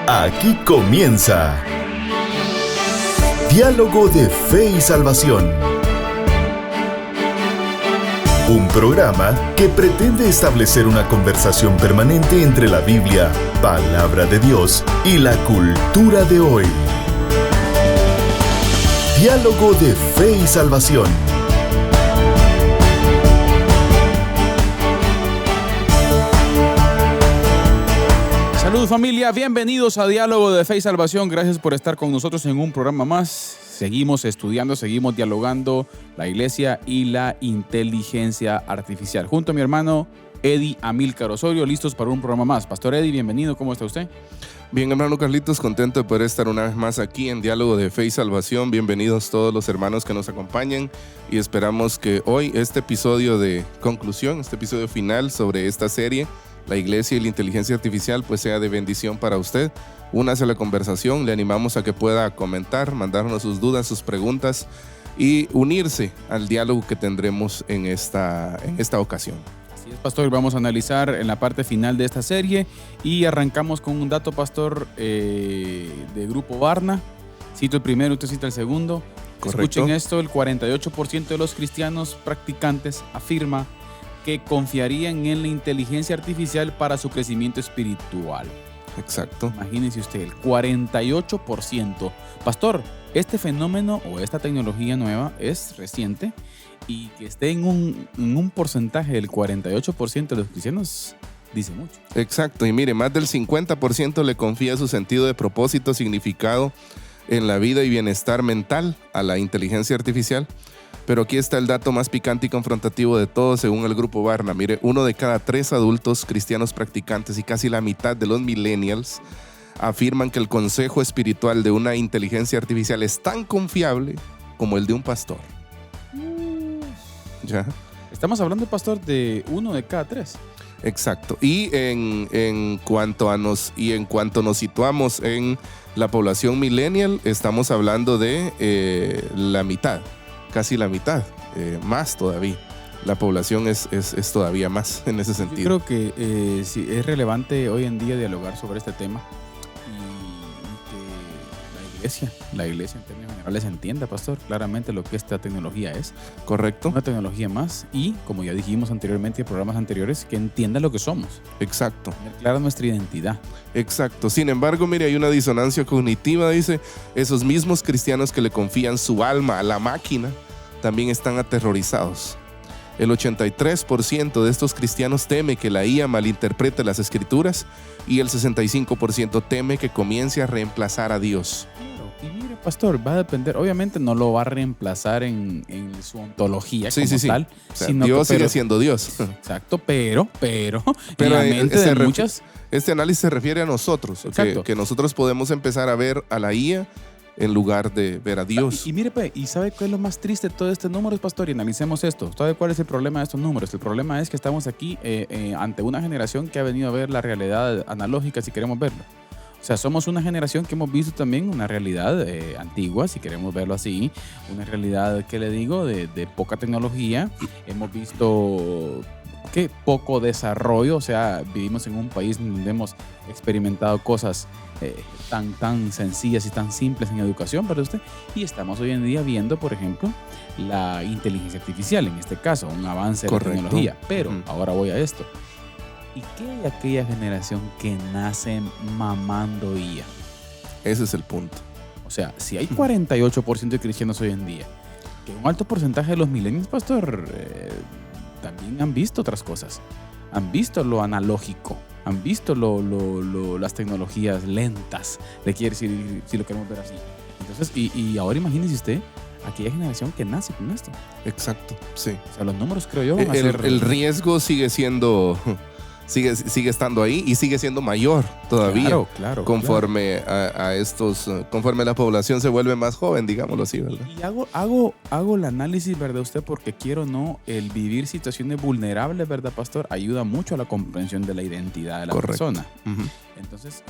Aquí comienza Diálogo de Fe y Salvación. Un programa que pretende establecer una conversación permanente entre la Biblia, palabra de Dios, y la cultura de hoy. Diálogo de Fe y Salvación. Saludos familia, bienvenidos a Diálogo de Fe y Salvación. Gracias por estar con nosotros en un programa más. Seguimos estudiando, seguimos dialogando la iglesia y la inteligencia artificial. Junto a mi hermano Eddie Amílcar Osorio, listos para un programa más. Pastor Eddie, bienvenido, ¿cómo está usted? Bien, hermano Carlitos, contento de poder estar una vez más aquí en Diálogo de Fe y Salvación. Bienvenidos todos los hermanos que nos acompañan y esperamos que hoy este episodio de conclusión, este episodio final sobre esta serie, la iglesia y la inteligencia artificial, pues sea de bendición para usted. Únase a la conversación, le animamos a que pueda comentar, mandarnos sus dudas, sus preguntas y unirse al diálogo que tendremos en esta ocasión. Así es, pastor, vamos a analizar en la parte final de esta serie y arrancamos con un dato, pastor, de Grupo Barna. Cito el primero, usted cita el segundo. Correcto. Escuchen esto, el 48% de los cristianos practicantes afirma que confiarían en la inteligencia artificial para su crecimiento espiritual. Exacto. Imagínense usted, el 48%. Pastor, este fenómeno o esta tecnología nueva es reciente y que esté en un porcentaje del 48% de los cristianos dice mucho. Exacto, y mire, más del 50% le confía su sentido de propósito, significado en la vida y bienestar mental a la inteligencia artificial. Pero aquí está el dato más picante y confrontativo de todos según el Grupo Barna. Mire, 1 de cada 3 adultos cristianos practicantes y casi la mitad de los millennials afirman que el consejo espiritual de una inteligencia artificial es tan confiable como el de un pastor. ¿Ya? Estamos hablando, pastor, de 1 de cada 3. Exacto. Y en cuanto nos situamos en la población millennial, estamos hablando de la mitad. Casi la mitad, más todavía. La población es todavía más en ese sentido. Yo creo que sí, es relevante hoy en día dialogar sobre este tema y que la iglesia en términos generales entienda, pastor, claramente lo que esta tecnología es. Correcto. Una tecnología más y, como ya dijimos anteriormente en programas anteriores, que entienda lo que somos. Exacto. Tener clara nuestra identidad. Exacto. Sin embargo, mire, hay una disonancia cognitiva, dice, esos mismos cristianos que le confían su alma a la máquina también están aterrorizados. El 83% de estos cristianos teme que la IA malinterprete las escrituras y el 65% teme que comience a reemplazar a Dios. Y mire, pastor, va a depender, obviamente no lo va a reemplazar en su ontología sí. tal. O sea, sino Dios que, sigue siendo Dios. Exacto, pero en la mente de muchas... Este análisis se refiere a nosotros, que nosotros podemos empezar a ver a la IA en lugar de ver a Dios. Y mire, ¿y sabe cuál es lo más triste de todo este número, pastor? Y analicemos esto. ¿Sabe cuál es el problema de estos números? El problema es que estamos aquí ante una generación que ha venido a ver la realidad analógica, si queremos verlo. O sea, somos una generación que hemos visto también una realidad antigua, si queremos verlo así, una realidad, ¿qué le digo?, de poca tecnología. Hemos visto que poco desarrollo, o sea, vivimos en un país donde hemos experimentado cosas tan sencillas y tan simples en educación, ¿verdad usted? Y estamos hoy en día viendo, por ejemplo, la inteligencia artificial, en este caso, un avance de la tecnología. Pero ahora voy a esto. ¿Y qué hay aquella generación que nace mamando IA? Ese es el punto. O sea, si hay 48% de cristianos hoy en día, que un alto porcentaje de los millennials, pastor, también han visto otras cosas. Han visto lo analógico, han visto las tecnologías lentas, le quiere decir, si lo queremos ver así. Entonces, y ahora imagínese usted aquella generación que nace con esto. Exacto, sí. O sea, los números, creo yo, van a ser... El riesgo sigue siendo... Sigue estando ahí y sigue siendo mayor todavía. Claro. Conforme a estos, conforme la población se vuelve más joven, digámoslo así, ¿verdad? Y hago el análisis, ¿verdad usted? Porque quiero o no, el vivir situaciones vulnerables, ¿verdad, pastor? Ayuda mucho a la comprensión de la identidad de la persona. Uh-huh. Entonces,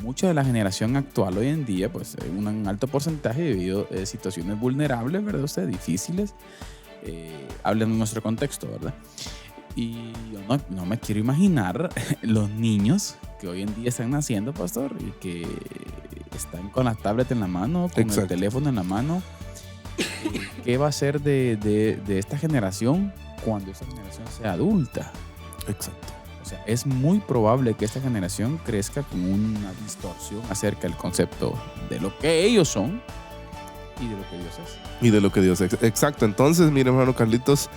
mucha de la generación actual hoy en día, pues un alto porcentaje debido a situaciones vulnerables, ¿verdad usted? Difíciles. Hablan en nuestro contexto, ¿verdad? Y yo no me quiero imaginar los niños que hoy en día están naciendo, pastor, y que están con la tablet en la mano, con Exacto. el teléfono en la mano. ¿Qué va a ser de esta generación cuando esta generación sea adulta? Exacto. O sea, es muy probable que esta generación crezca con una distorsión acerca del concepto de lo que ellos son y de lo que Dios es. Y de lo que Dios es. Exacto. Entonces, mire, hermano Carlitos,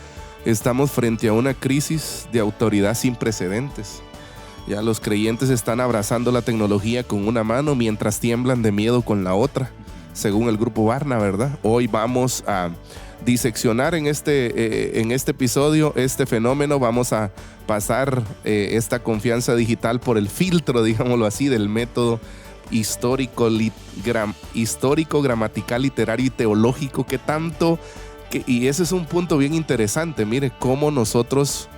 estamos frente a una crisis de autoridad sin precedentes. Ya los creyentes están abrazando la tecnología con una mano mientras tiemblan de miedo con la otra, según el grupo Barna, ¿verdad? Hoy vamos a diseccionar en este episodio este fenómeno. Vamos a pasar esta confianza digital por el filtro, digámoslo así, del método histórico, gramatical, literario y teológico y ese es un punto bien interesante. Mire cómo nosotros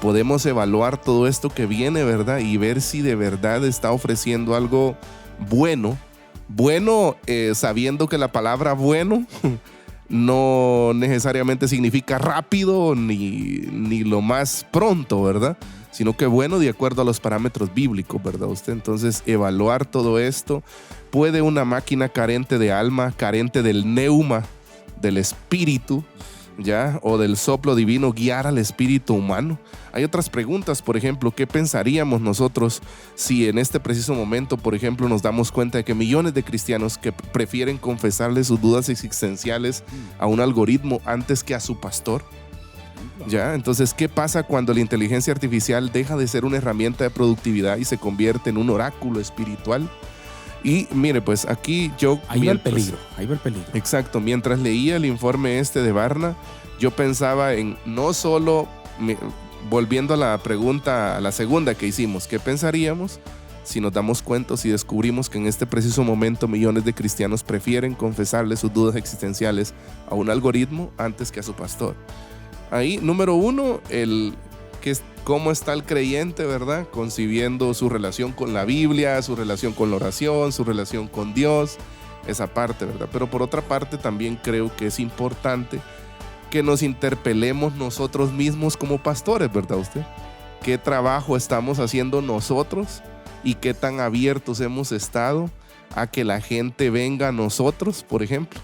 podemos evaluar todo esto que viene, ¿verdad? Y ver si de verdad está ofreciendo algo bueno, sabiendo que la palabra bueno no necesariamente significa rápido ni lo más pronto, ¿verdad? Sino que bueno de acuerdo a los parámetros bíblicos, ¿verdad usted? Entonces, evaluar todo esto. ¿Puede una máquina carente de alma, carente del neuma, del espíritu, ya, o del soplo divino guiar al espíritu humano? Hay otras preguntas, por ejemplo, ¿qué pensaríamos nosotros si en este preciso momento, por ejemplo, nos damos cuenta de que millones de cristianos que prefieren confesarle sus dudas existenciales a un algoritmo antes que a su pastor? ¿Ya? Entonces, ¿qué pasa cuando la inteligencia artificial deja de ser una herramienta de productividad y se convierte en un oráculo espiritual? Y mire, pues aquí yo... Ahí va el peligro. Exacto, mientras leía el informe de Barna, yo pensaba en no solo, volviendo a la pregunta, a la segunda que hicimos, ¿qué pensaríamos si nos damos cuenta, si descubrimos que en este preciso momento millones de cristianos prefieren confesarle sus dudas existenciales a un algoritmo antes que a su pastor? Ahí, número uno, cómo está el creyente, ¿verdad? Concibiendo su relación con la Biblia, su relación con la oración, su relación con Dios, esa parte, ¿verdad? Pero por otra parte también creo que es importante que nos interpelemos nosotros mismos como pastores, ¿verdad usted? ¿Qué trabajo estamos haciendo nosotros y qué tan abiertos hemos estado a que la gente venga a nosotros, por ejemplo,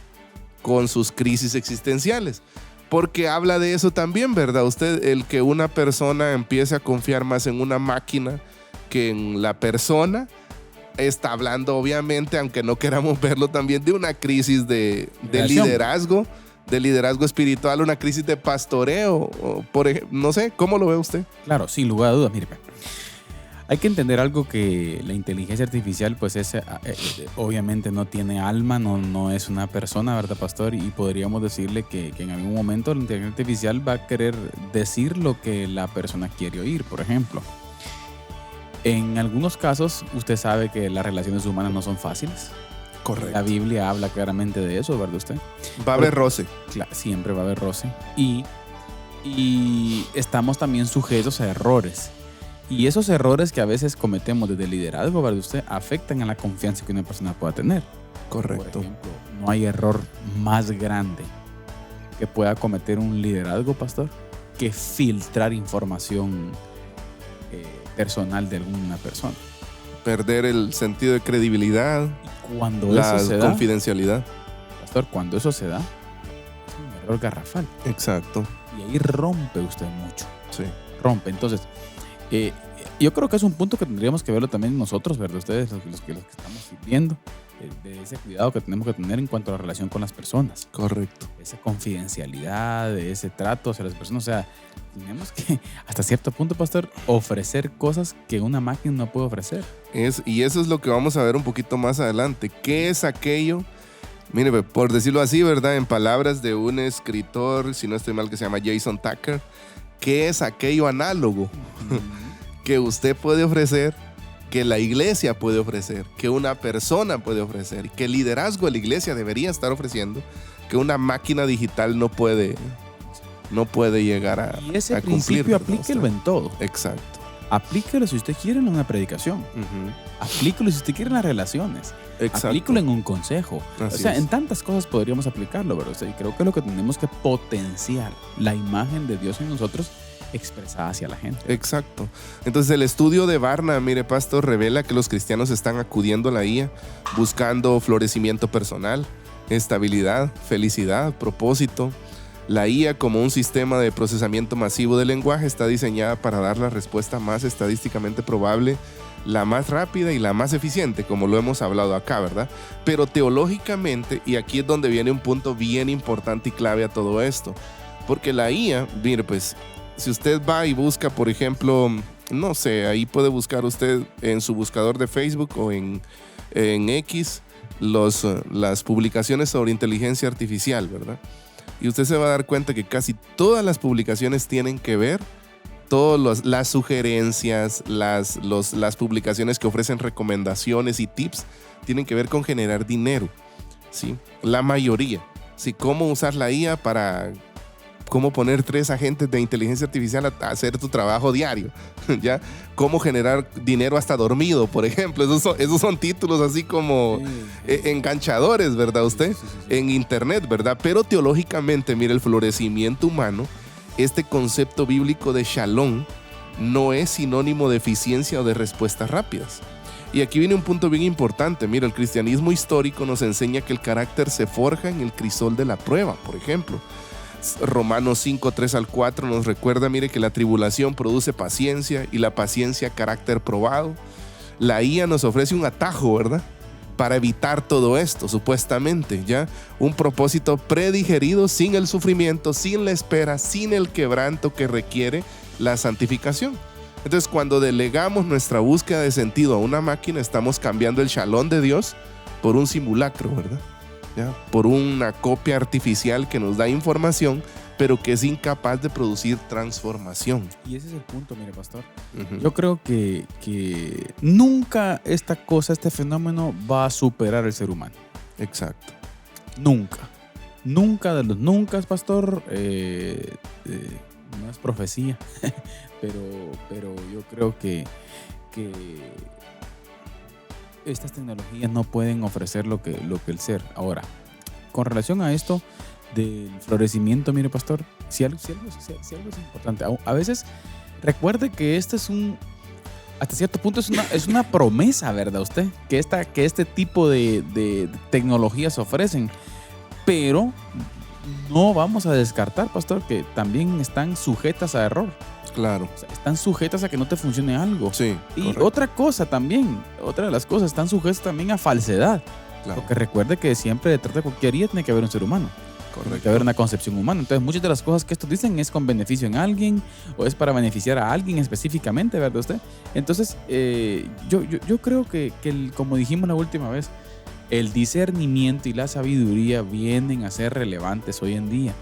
con sus crisis existenciales? Porque habla de eso también, ¿verdad? Usted, el que una persona empiece a confiar más en una máquina que en la persona, está hablando obviamente, aunque no queramos verlo también, de una crisis de liderazgo espiritual, una crisis de pastoreo, por ejemplo, no sé, ¿cómo lo ve usted? Claro, sin lugar a dudas, mire, hay que entender algo, que la inteligencia artificial pues obviamente no tiene alma, no es una persona, ¿verdad, pastor? Y podríamos decirle que en algún momento la inteligencia artificial va a querer decir lo que la persona quiere oír, por ejemplo. En algunos casos, usted sabe que las relaciones humanas no son fáciles. Correcto. La Biblia habla claramente de eso, ¿verdad usted? Va a haber roce. Claro, siempre va a haber roce. Y estamos también sujetos a errores. Y esos errores que a veces cometemos desde el liderazgo, ¿verdad usted?, afectan a la confianza que una persona pueda tener. Correcto. Por ejemplo, no hay error más grande que pueda cometer un liderazgo, pastor, que filtrar información personal de alguna persona. Perder el sentido de credibilidad, Y cuando la eso se da, confidencialidad. pastor, cuando eso se da, es un error garrafal. Exacto. Y ahí rompe usted mucho. Sí. Rompe. Entonces, yo creo que es un punto que tendríamos que verlo también nosotros, ¿verdad? Ustedes, los que estamos viendo, de ese cuidado que tenemos que tener en cuanto a la relación con las personas. Correcto. Esa confidencialidad, de ese trato hacia las personas. O sea, tenemos que, hasta cierto punto, pastor, ofrecer cosas que una máquina no puede ofrecer. Y eso es lo que vamos a ver un poquito más adelante. ¿Qué es aquello? Mire, por decirlo así, ¿verdad? En palabras de un escritor, si no estoy mal, que se llama Jason Tucker, ¿qué es aquello análogo que usted puede ofrecer, que la iglesia puede ofrecer, que una persona puede ofrecer, que el liderazgo de la iglesia debería estar ofreciendo, que una máquina digital no puede llegar a cumplir? Y ese principio aplíquelo en todo. Exacto. Aplíquelo si usted quiere en una predicación. Aplíquelo si usted quiere en las relaciones. Exacto. Aplíquelo en un consejo. Así o sea, es. en tantas cosas podríamos aplicarlo, ¿verdad? O sea, y creo que lo que tenemos que potenciar, la imagen de Dios en nosotros, expresada hacia la gente. Exacto. Entonces el estudio de Barna, mire, pastor, revela que los cristianos están acudiendo a la IA buscando florecimiento personal, estabilidad, felicidad, propósito. La IA, como un sistema de procesamiento masivo del lenguaje, está diseñada para dar la respuesta más estadísticamente probable, la más rápida y la más eficiente, como lo hemos hablado acá, ¿verdad? Pero teológicamente, y aquí es donde viene un punto bien importante y clave a todo esto, porque la IA, mire, pues, si usted va y busca, por ejemplo, no sé, ahí puede buscar usted en su buscador de Facebook o en X las publicaciones sobre inteligencia artificial, ¿verdad? Y usted se va a dar cuenta que casi todas las publicaciones tienen que ver, todas las sugerencias, las publicaciones que ofrecen recomendaciones y tips, tienen que ver con generar dinero, ¿sí? La mayoría, ¿sí? Cómo usar la IA para... cómo poner 3 agentes de inteligencia artificial a hacer tu trabajo diario, ¿ya? Cómo generar dinero hasta dormido, por ejemplo. Esos son títulos así como enganchadores, ¿verdad? Usted en internet, ¿verdad? Pero teológicamente, mire, el florecimiento humano, este concepto bíblico de shalom, no es sinónimo de eficiencia o de respuestas rápidas. Y aquí viene un punto bien importante. Mira, el cristianismo histórico nos enseña que el carácter se forja en el crisol de la prueba, por ejemplo. Romanos 5, 3 al 4 nos recuerda, mire, que la tribulación produce paciencia y la paciencia carácter probado. La IA nos ofrece un atajo, ¿verdad? Para evitar todo esto, supuestamente, ¿ya? Un propósito predigerido sin el sufrimiento, sin la espera, sin el quebranto que requiere la santificación. Entonces, cuando delegamos nuestra búsqueda de sentido a una máquina, estamos cambiando el shalom de Dios por un simulacro, ¿verdad? ¿Ya? Por una copia artificial que nos da información, pero que es incapaz de producir transformación. Y ese es el punto, mire, pastor. Yo creo que nunca esta cosa, este fenómeno va a superar al ser humano. Exacto. Nunca. Nunca de los nunca, pastor. No es profecía, pero yo creo que estas tecnologías no pueden ofrecer lo que el ser. Ahora, con relación a esto del florecimiento, mire, pastor, si algo es importante, a veces recuerde que este es hasta cierto punto es una promesa, ¿verdad usted? Que este tipo de tecnologías ofrecen, pero no vamos a descartar, pastor, que también están sujetas a error. Claro. O sea, están sujetas a que no te funcione algo. Sí. Y correcto. otra cosa también, otra de las cosas, están sujetas también a falsedad. Claro. Porque recuerde que siempre detrás de cualquier IA tiene que haber un ser humano. Correcto. Tiene que haber una concepción humana. Entonces, muchas de las cosas que estos dicen es con beneficio en alguien o es para beneficiar a alguien específicamente, ¿verdad usted? Entonces, yo creo que como dijimos la última vez, el discernimiento y la sabiduría vienen a ser relevantes hoy en día.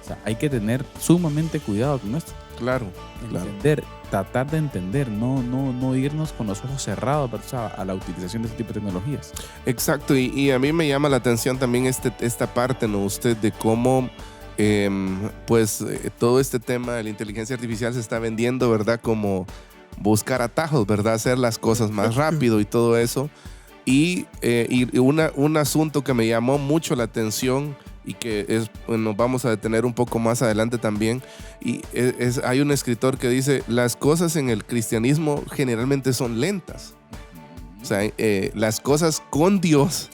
O sea, hay que tener sumamente cuidado con esto. Claro. Entender, tratar de entender, no irnos con los ojos cerrados, ¿verdad? A la utilización de este tipo de tecnologías. Exacto, y a mí me llama la atención también esta parte, ¿no? Usted de cómo todo este tema de la inteligencia artificial se está vendiendo, ¿verdad? Como buscar atajos, ¿verdad? Hacer las cosas más rápido y todo eso. Y un asunto que me llamó mucho la atención y que nos vamos a detener un poco más adelante también, y hay un escritor que dice, las cosas en el cristianismo generalmente son lentas. O sea, las cosas con Dios,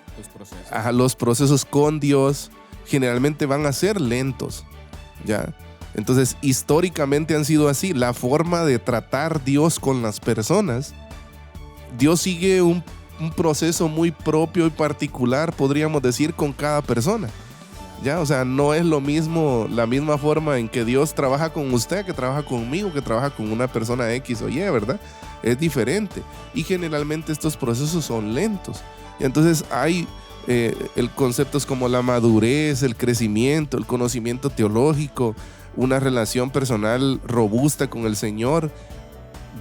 los procesos con Dios generalmente van a ser lentos, ¿ya? Entonces, históricamente han sido así. La forma de tratar Dios con las personas, Dios sigue un proceso muy propio y particular, podríamos decir, con cada persona. ¿Ya? O sea, no es lo mismo, la misma forma en que Dios trabaja con usted, que trabaja conmigo, que trabaja con una persona X o Y, ¿verdad? Es diferente. Y generalmente estos procesos son lentos. Y entonces hay conceptos como la madurez, el crecimiento, el conocimiento teológico, una relación personal robusta con el Señor.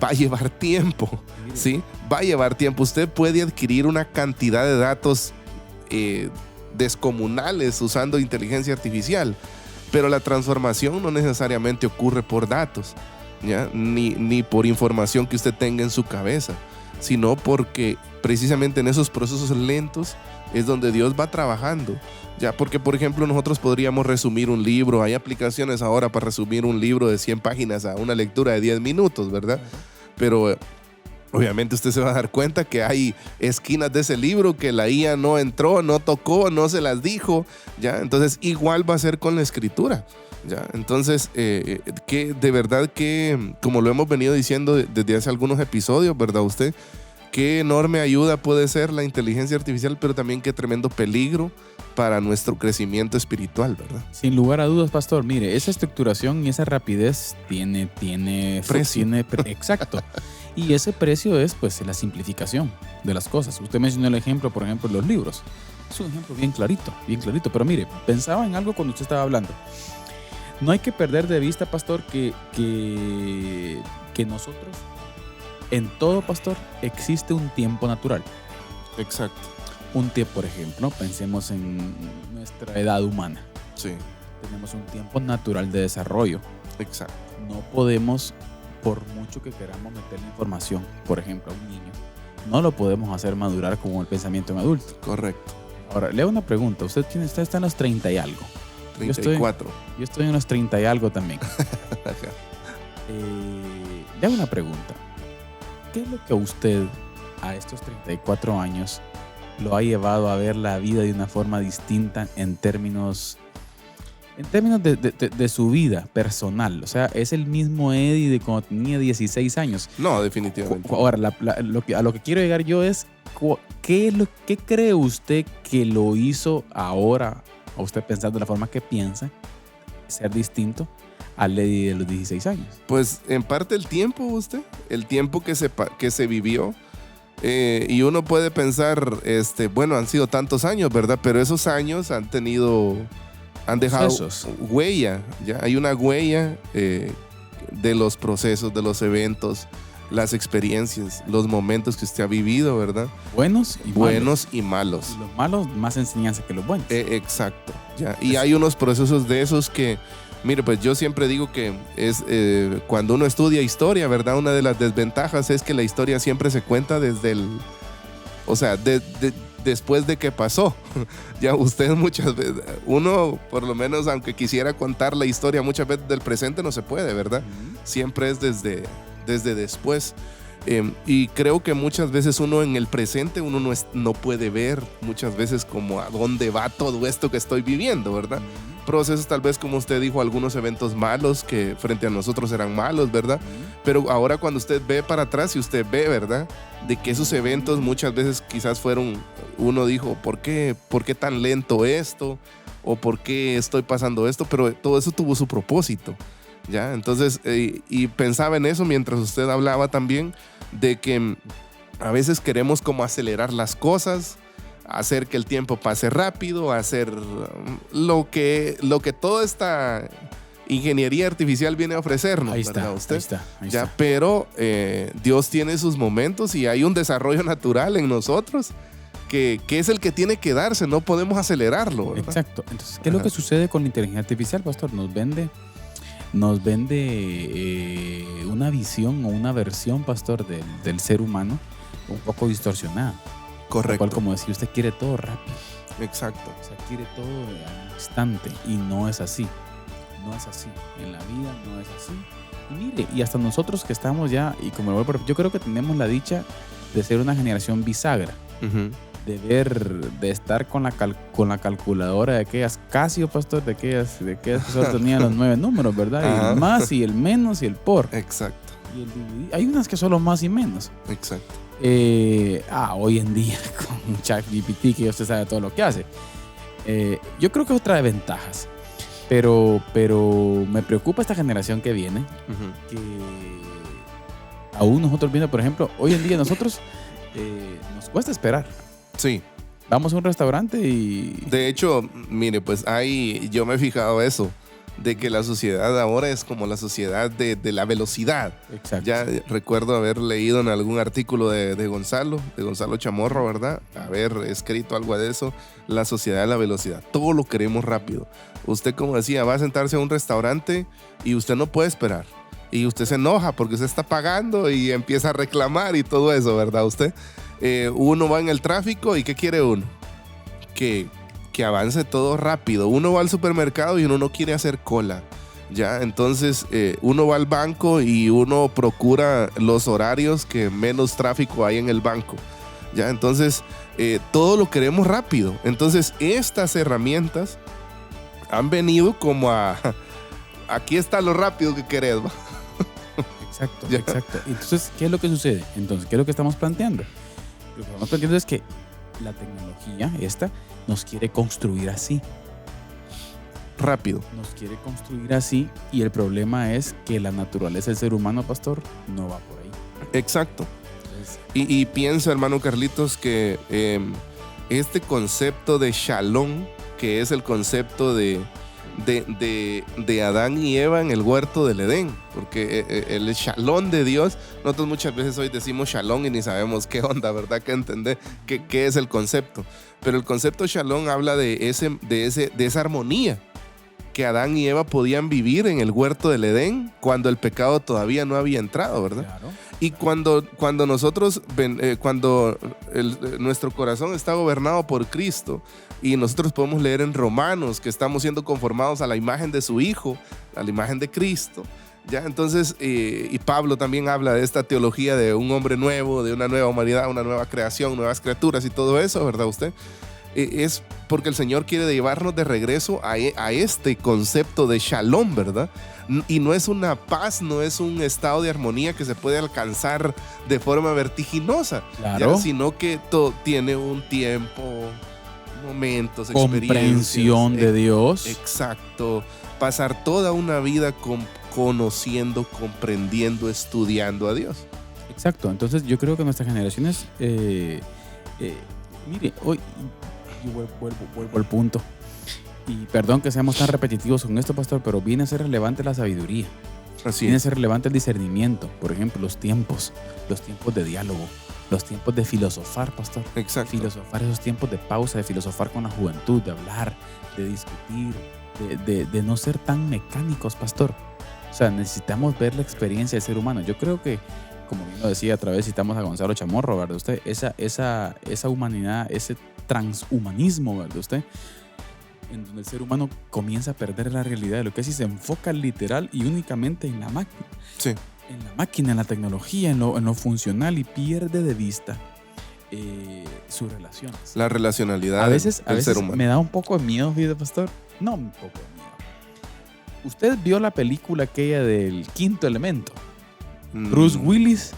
Va a llevar tiempo, ¿sí? Va a llevar tiempo. Usted puede adquirir una cantidad de datos descomunales usando inteligencia artificial, pero la transformación no necesariamente ocurre por datos, ¿ya? Ni por información que usted tenga en su cabeza, sino porque precisamente en esos procesos lentos es donde Dios va trabajando. Ya, porque por ejemplo nosotros podríamos resumir un libro, hay aplicaciones ahora para resumir un libro de 100 páginas a una lectura de 10 minutos, ¿verdad? Pero obviamente usted se va a dar cuenta que hay esquinas de ese libro que la IA no entró, no tocó, no se las dijo, ¿ya? Entonces igual va a ser con la escritura, ¿ya? Entonces, que de verdad que, como lo hemos venido diciendo desde hace algunos episodios, ¿verdad usted? Qué enorme ayuda puede ser la inteligencia artificial, pero también qué tremendo peligro para nuestro crecimiento espiritual, ¿verdad? Sin lugar a dudas, pastor. Mire, esa estructuración y esa rapidez tiene Precio. Exacto. Y ese precio es, pues, la simplificación de las cosas. Usted mencionó el ejemplo, por ejemplo, de los libros. Es un ejemplo bien clarito. Pero mire, pensaba en algo cuando usted estaba hablando. No hay que perder de vista, pastor, que nosotros, en todo, pastor, existe un tiempo natural. Exacto. Un tiempo, por ejemplo, pensemos en nuestra edad humana. Sí, Tenemos un tiempo natural de desarrollo. exacto. No podemos, por mucho que queramos meterle información, por ejemplo, a un niño, no lo podemos hacer madurar como el pensamiento en adulto. Correcto. Ahora, le hago una pregunta. Usted está en los 30 y algo. 34. Yo estoy en los 30 y algo también. Le hago una pregunta. ¿Qué es lo que a usted, a estos 34 años, lo ha llevado a ver la vida de una forma distinta en términos de su vida personal? O sea, ¿es el mismo Eddie de cuando tenía 16 años? No, definitivamente. Ahora, a lo que quiero llegar yo es, ¿qué cree usted que lo hizo ahora, a usted pensando de la forma que piensa, ser distinto al Eddie de los 16 años? Pues en parte el tiempo, el tiempo que se vivió. Y uno puede pensar, bueno, han sido tantos años, ¿verdad? Pero esos años han dejado Procesos. huella, ¿ya? Hay una huella de los procesos, de los eventos, las experiencias, los momentos que usted ha vivido, ¿verdad? Buenos y Buenos y malos. malos. Y los malos, más enseñanza que los buenos. Exacto, ¿ya? Y hay unos procesos de esos que, mire, pues yo siempre digo que es cuando uno estudia historia, ¿verdad? Una de las desventajas es que la historia siempre se cuenta desde después de que pasó. Ya usted muchas veces, uno por lo menos aunque quisiera contar la historia muchas veces del presente no se puede, ¿verdad? Siempre es desde después. Y creo que muchas veces uno en el presente uno no puede ver muchas veces como a dónde va todo esto que estoy viviendo, ¿verdad? Procesos tal vez, como usted dijo, algunos eventos malos que frente a nosotros eran malos, ¿verdad? Pero ahora cuando usted ve para atrás y usted ve, ¿verdad? De que esos eventos muchas veces quizás uno dijo, ¿por qué tan lento esto? ¿O por qué estoy pasando esto? Pero todo eso tuvo su propósito, ¿ya? Entonces, y pensaba en eso mientras usted hablaba también, de que a veces queremos como acelerar las cosas, hacer que el tiempo pase rápido, hacer lo que toda esta ingeniería artificial viene a ofrecernos. Ahí está, ¿verdad usted? ahí Ya, está. pero Dios tiene sus momentos y hay un desarrollo natural en nosotros que es el que tiene que darse, no podemos acelerarlo, ¿verdad? Exacto. Entonces, ¿qué es lo que sucede con la inteligencia artificial, pastor? Nos vende una visión o una versión, pastor, del ser humano un poco distorsionada. Correcto. Cual, como decía, usted quiere todo rápido. Exacto. O sea, quiere todo al instante. Y no es así. No es así. En la vida no es así. Y mire, y hasta nosotros que estamos ya, y como yo creo que tenemos la dicha de ser una generación bisagra. Uh-huh. De estar con la calculadora de aquellas Casio, pastor, de aquellas que solo tenían los 9 números, ¿verdad? Ajá. Y el más y el menos y el por. Exacto. Y el dividir. Hay unas que son los más y menos. Exacto. Hoy en día con ChatGPT, que usted sabe todo lo que hace. Yo creo que es otra de ventajas. Pero me preocupa esta generación que viene, Uh-huh. que aún nosotros viendo, por ejemplo, hoy en día nosotros nos cuesta esperar. Sí. Vamos a un restaurante y... De hecho, mire, pues yo me he fijado eso, de que la sociedad ahora es como la sociedad de la velocidad. Exacto. Ya recuerdo haber leído en algún artículo de Gonzalo Chamorro, ¿verdad? Haber escrito algo de eso, la sociedad de la velocidad. Todo lo queremos rápido. Usted, como decía, va a sentarse a un restaurante y usted no puede esperar. Y usted se enoja porque usted está pagando y empieza a reclamar y todo eso, ¿verdad? Usted... Uno va en el tráfico y ¿qué quiere uno? Que avance todo rápido. Uno va al supermercado y uno no quiere hacer cola. ¿Ya? Entonces uno va al banco y uno procura los horarios que menos tráfico hay en el banco. ¿Ya? Entonces todo lo queremos rápido. Entonces estas herramientas han venido como a... Aquí está lo rápido que querés, ¿va? Exacto, exacto. Entonces, ¿qué es lo que sucede? Entonces, ¿qué es lo que estamos planteando? Lo que estamos planteando es que la tecnología esta nos quiere construir así. Rápido. Nos quiere construir así y el problema es que la naturaleza del ser humano, pastor, no va por ahí. Exacto. Entonces, Y pienso, hermano Carlitos, que este concepto de shalom, que es el concepto de Adán y Eva en el huerto del Edén, porque el shalom de Dios, nosotros muchas veces hoy decimos shalom y ni sabemos qué onda, ¿verdad? Que entender qué es el concepto. Pero el concepto shalom habla de esa armonía que Adán y Eva podían vivir en el huerto del Edén cuando el pecado todavía no había entrado, ¿verdad? claro. Y cuando nosotros, nuestro corazón está gobernado por Cristo, y nosotros podemos leer en Romanos que estamos siendo conformados a la imagen de su Hijo, a la imagen de Cristo, ¿ya? Entonces, y Pablo también habla de esta teología de un hombre nuevo, de una nueva humanidad, una nueva creación, nuevas criaturas y todo eso, ¿verdad usted? Es porque el Señor quiere llevarnos de regreso a este concepto de shalom, ¿verdad? Y no es una paz, no es un estado de armonía que se puede alcanzar de forma vertiginosa, Claro. ¿ya? Sino que todo tiene un tiempo, momentos, Comprensión de Dios. Exacto. Pasar toda una vida conociendo, comprendiendo, estudiando a Dios. Exacto. Entonces yo creo que nuestras generaciones, mire, hoy yo vuelvo al punto. Y perdón que seamos tan repetitivos con esto, pastor, pero viene a ser relevante la sabiduría. Así Viene a es. ser relevante el discernimiento. Por ejemplo, los tiempos de diálogo, los tiempos de filosofar, pastor. Exacto. Filosofar, esos tiempos de pausa, de filosofar con la juventud, de hablar, de discutir, de no ser tan mecánicos, pastor. O sea, necesitamos ver la experiencia del ser humano. Yo creo que, como bien lo decía, otra vez citamos a Gonzalo Chamorro, ¿verdad usted? Esa humanidad, ese transhumanismo, ¿verdad usted? En donde el ser humano comienza a perder la realidad de lo que es y se enfoca literal y únicamente en la máquina. Sí. En la máquina, en la tecnología, en lo funcional, y pierde de vista sus relaciones. La relacionalidad A veces del ser humano. me da un poco de miedo, fíjate, pastor. No, un poco de miedo. ¿Usted vio la película aquella del Quinto Elemento? Bruce Willis.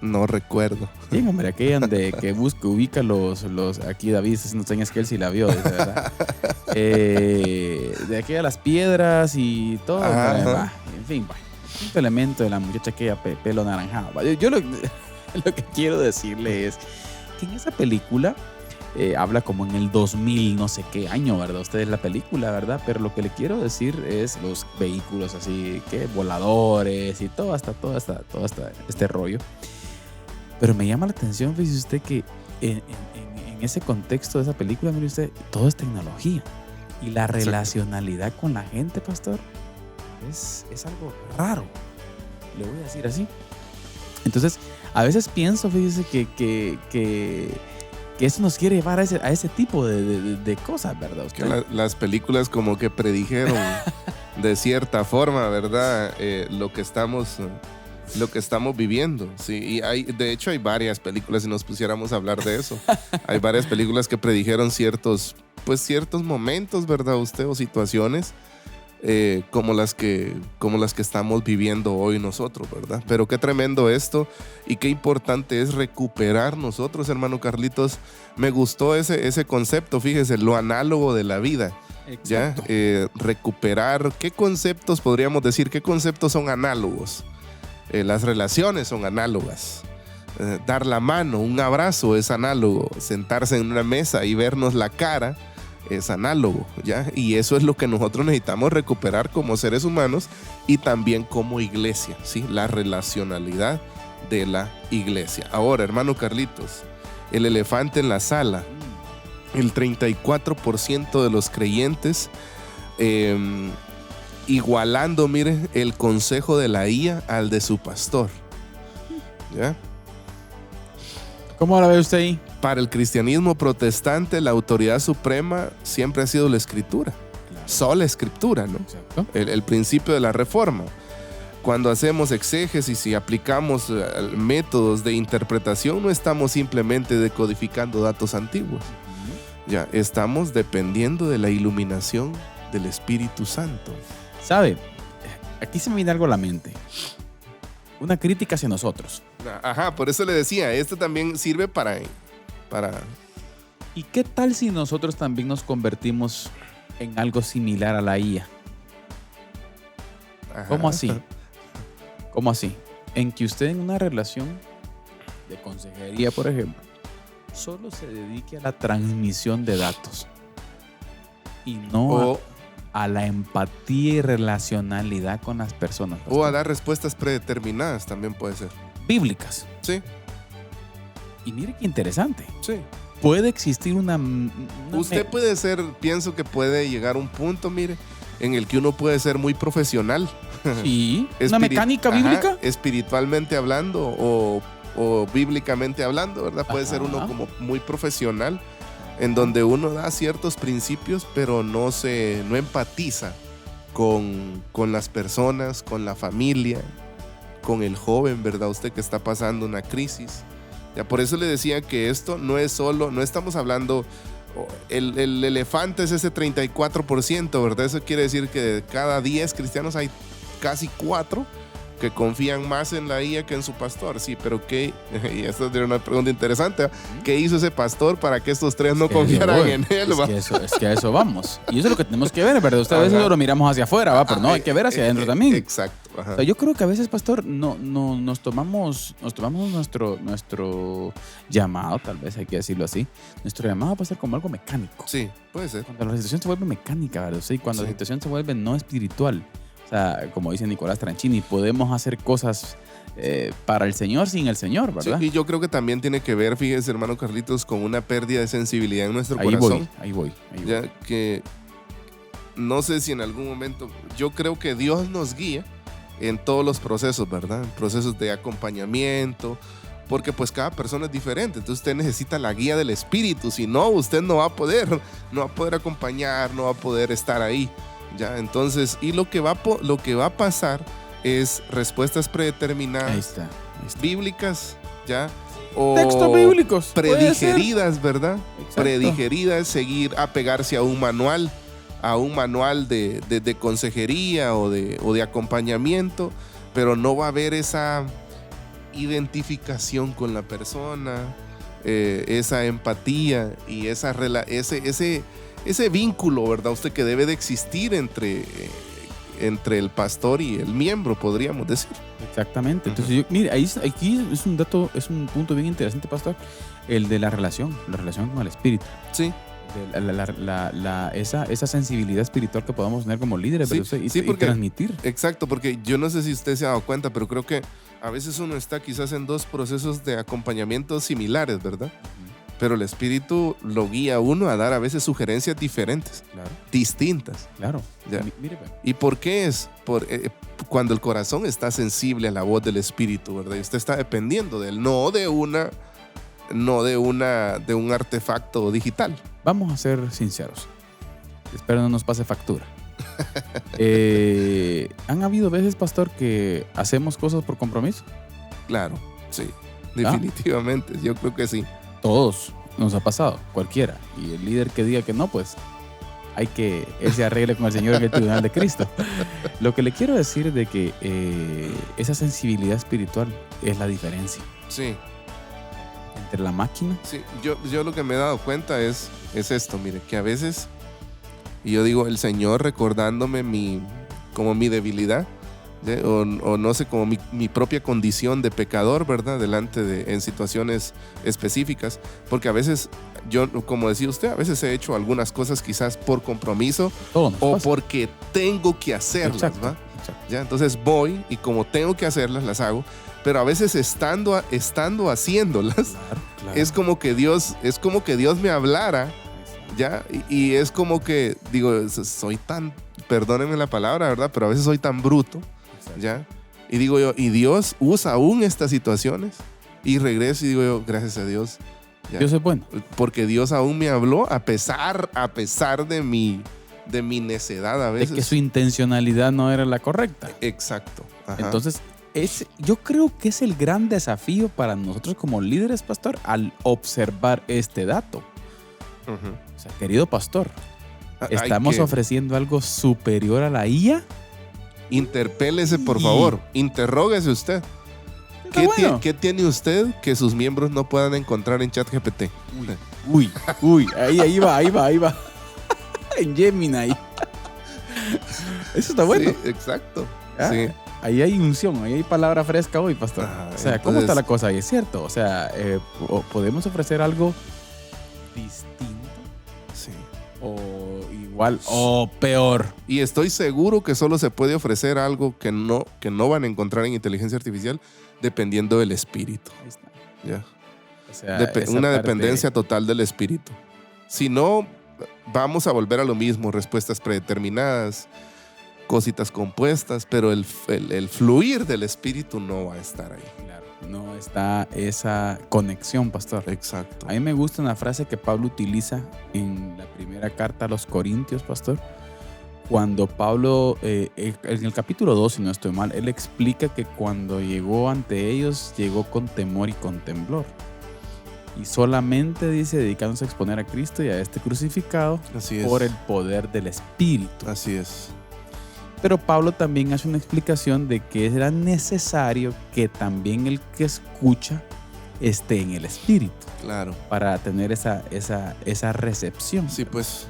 No recuerdo. Sí, hombre, aquella donde que ubica los aquí David está haciendo señas que él sí la vio, dice, ¿verdad? De aquella las piedras y todo. Ajá. En fin, el Quinto Elemento de la muchacha aquella pelo anaranjado. Yo lo que quiero decirle es que en esa película habla como en el 2000, no sé qué año, ¿verdad? Ustedes la película, ¿verdad? Pero lo que le quiero decir es los vehículos así, que voladores y todo hasta este rollo. Pero me llama la atención, fíjese usted, que en ese contexto de esa película, mire usted, todo es tecnología. Y la relacionalidad con la gente, pastor, es algo raro. Le voy a decir así. Entonces, a veces pienso, fíjese, que eso nos quiere llevar a ese tipo de cosas, ¿verdad? Que las películas como que predijeron de cierta forma, ¿verdad? Lo que estamos viviendo, sí. Y de hecho hay varias películas, si nos pusiéramos a hablar de eso, hay varias películas que predijeron ciertos momentos, ¿verdad? Usted, o situaciones como las que estamos viviendo hoy nosotros, ¿verdad? Pero qué tremendo esto y qué importante es recuperar nosotros, hermano Carlitos. Me gustó ese concepto, fíjese, lo análogo de la vida. ¿Ya? Recuperar, ¿qué conceptos podríamos decir? ¿Qué conceptos son análogos? Las relaciones son análogas. Dar la mano, un abrazo es análogo. Sentarse en una mesa y vernos la cara es análogo, ¿ya? Y eso es lo que nosotros necesitamos recuperar como seres humanos y también como iglesia, ¿sí? La relacionalidad de la iglesia. Ahora, hermano Carlitos, el elefante en la sala. El 34% de los creyentes igualando, mire, el consejo de la IA al de su pastor. ¿Ya? ¿Cómo la ve usted ahí? Para el cristianismo protestante, la autoridad suprema siempre ha sido la escritura. Sola escritura, ¿no? Exacto. El principio de la reforma. Cuando hacemos exégesis y aplicamos métodos de interpretación, no estamos simplemente decodificando datos antiguos. Ya, estamos dependiendo de la iluminación del Espíritu Santo. ¿Sabe? Aquí se me viene algo a la mente. Una crítica hacia nosotros. Ajá, por eso le decía, esto también sirve para... ¿Y qué tal si nosotros también nos convertimos en algo similar a la IA? Ajá. ¿Cómo así? ¿Cómo así? En que usted en una relación de consejería, por ejemplo, solo se dedique a la transmisión de datos y no a la empatía y relacionalidad con las personas. O a dar respuestas predeterminadas también puede ser. Bíblicas. Sí, Y mire qué interesante. sí. Puede existir una Usted puede ser, pienso que puede llegar a un punto, mire, en el que uno puede ser muy profesional. Sí, una mecánica bíblica. Espiritualmente hablando o bíblicamente hablando, ¿verdad? Puede ser uno Ajá. como muy profesional, en donde uno da ciertos principios, pero no empatiza con las personas, con la familia, con el joven, ¿verdad? Usted que está pasando una crisis. Ya por eso le decía que esto no es solo, no estamos hablando, el elefante es ese 34%, ¿verdad? Eso quiere decir que de cada 10 cristianos hay casi 4 que confían más en la IA que en su pastor. Sí, pero ¿qué? Y esta es una pregunta interesante. ¿Qué hizo ese pastor para que estos 3 no confiaran en él? Es que a eso vamos. Y eso es lo que tenemos que ver, ¿verdad? Usted a veces lo miramos hacia afuera, ¿va? Pero no, hay que ver hacia adentro también. Exacto. Ajá. O sea, yo creo que a veces, pastor, no nos tomamos nuestro llamado, tal vez hay que decirlo así. Nuestro llamado puede ser como algo mecánico. Sí, puede ser. Cuando la situación se vuelve mecánica, ¿verdad? Sí, cuando la situación se vuelve no espiritual. O sea, como dice Nicolás Tranchini, podemos hacer cosas para el Señor sin el Señor, ¿verdad? Sí, y yo creo que también tiene que ver, fíjese, hermano Carlitos, con una pérdida de sensibilidad en nuestro corazón. Ahí voy. Ya que no sé si en algún momento, yo creo que Dios nos guía en todos los procesos, ¿verdad? En procesos de acompañamiento, porque pues cada persona es diferente, entonces usted necesita la guía del Espíritu, si no, usted no va a poder acompañar, no va a poder estar ahí, ¿ya? Entonces, y lo que va a pasar es respuestas predeterminadas, Ahí está. bíblicas, ¿ya? O Textos bíblicos. puede ser. predigeridas, ¿verdad? Exacto. Predigeridas, seguir, apegarse a un manual de consejería o de acompañamiento, pero no va a haber esa identificación con la persona, esa empatía y ese vínculo, ¿verdad? Usted que debe de existir entre el pastor y el miembro, podríamos decir. Exactamente. Entonces, mire, aquí es un punto bien interesante, pastor, el de la relación con el Espíritu. Sí. Esa sensibilidad espiritual que podamos tener como líderes, Sí, ¿verdad? Y porque, transmitir. Exacto, porque yo no sé si usted se ha dado cuenta, pero creo que a veces uno está quizás en 2 procesos de acompañamiento similares, ¿verdad? Pero el Espíritu lo guía a uno a dar a veces sugerencias diferentes, Claro, distintas. claro. Ya. Mire, pues. ¿Y por qué es? Cuando el corazón está sensible a la voz del Espíritu, ¿verdad? Y usted está dependiendo de él, no de un artefacto digital. Vamos a ser sinceros. Espero no nos pase factura. ¿Han habido veces, pastor, que hacemos cosas por compromiso? Claro, sí, definitivamente, yo creo que sí. Todos nos ha pasado, cualquiera. Y el líder que diga que no, pues hay que él se arregle con el Señor en el tribunal de Cristo. Lo que le quiero decir es de que esa sensibilidad espiritual es la diferencia Sí, entre la máquina. sí. Yo lo que me he dado cuenta es esto, mire, que a veces, y yo digo, el Señor recordándome mi debilidad, ¿sí? o no sé, como mi propia condición de pecador, ¿verdad? En situaciones específicas, porque a veces yo, como decía usted, a veces he hecho algunas cosas quizás por compromiso Todo nos o pasa. porque tengo que hacerlas, Exacto, ¿va? exacto. ¿Ya? Entonces voy y como tengo que hacerlas, las hago, pero a veces estando haciéndolas, Claro. es como que Dios me hablara, ¿ya? Y es como que, digo, soy tan, perdónenme la palabra, ¿verdad? Pero a veces soy tan bruto, ¿ya? Y digo yo, ¿y Dios usa aún estas situaciones? Y regreso y digo yo, gracias a Dios. Ya. Dios es bueno. Porque Dios aún me habló a pesar de mi necedad a veces. De que su intencionalidad no era la correcta. Exacto. Ajá. Entonces, yo creo que es el gran desafío para nosotros como líderes, pastor, al observar este dato. Ujú. O sea, querido pastor, Hay ¿estamos que- ofreciendo algo superior a la IA? Interpélese, por Y- favor. Interróguese usted. Está bueno. ¿Qué tiene usted que sus miembros no puedan encontrar en ChatGPT? Uy, ahí va. En Gemini. Eso está bueno. Sí, exacto. Ah, Sí. Ahí hay unción, ahí hay palabra fresca hoy, pastor. Ajá, O sea, ¿cómo entonces- está la cosa ahí? Es cierto. O sea, podemos ofrecer algo distinto Sí. o igual o peor. Y estoy seguro que solo se puede ofrecer algo que no van a encontrar en inteligencia artificial dependiendo del espíritu. Ahí está. ¿Ya? O sea, esa Una parte- dependencia total del espíritu. Si no, vamos a volver a lo mismo, respuestas predeterminadas, cositas compuestas, pero el fluir del espíritu no va a estar ahí. Claro, no está esa conexión, pastor. Exacto. A mí me gusta una frase que Pablo utiliza en la primera carta a los Corintios, pastor. Cuando Pablo, en el capítulo 2, si no estoy mal, él explica que cuando llegó ante ellos, llegó con temor y con temblor. Y solamente, dice, dedicándose a exponer a Cristo y a este crucificado Así es. por el poder del Espíritu. Así es. Pero Pablo también hace una explicación de que era necesario que también el que escucha esté en el Espíritu Claro. para tener esa recepción. Sí, pues.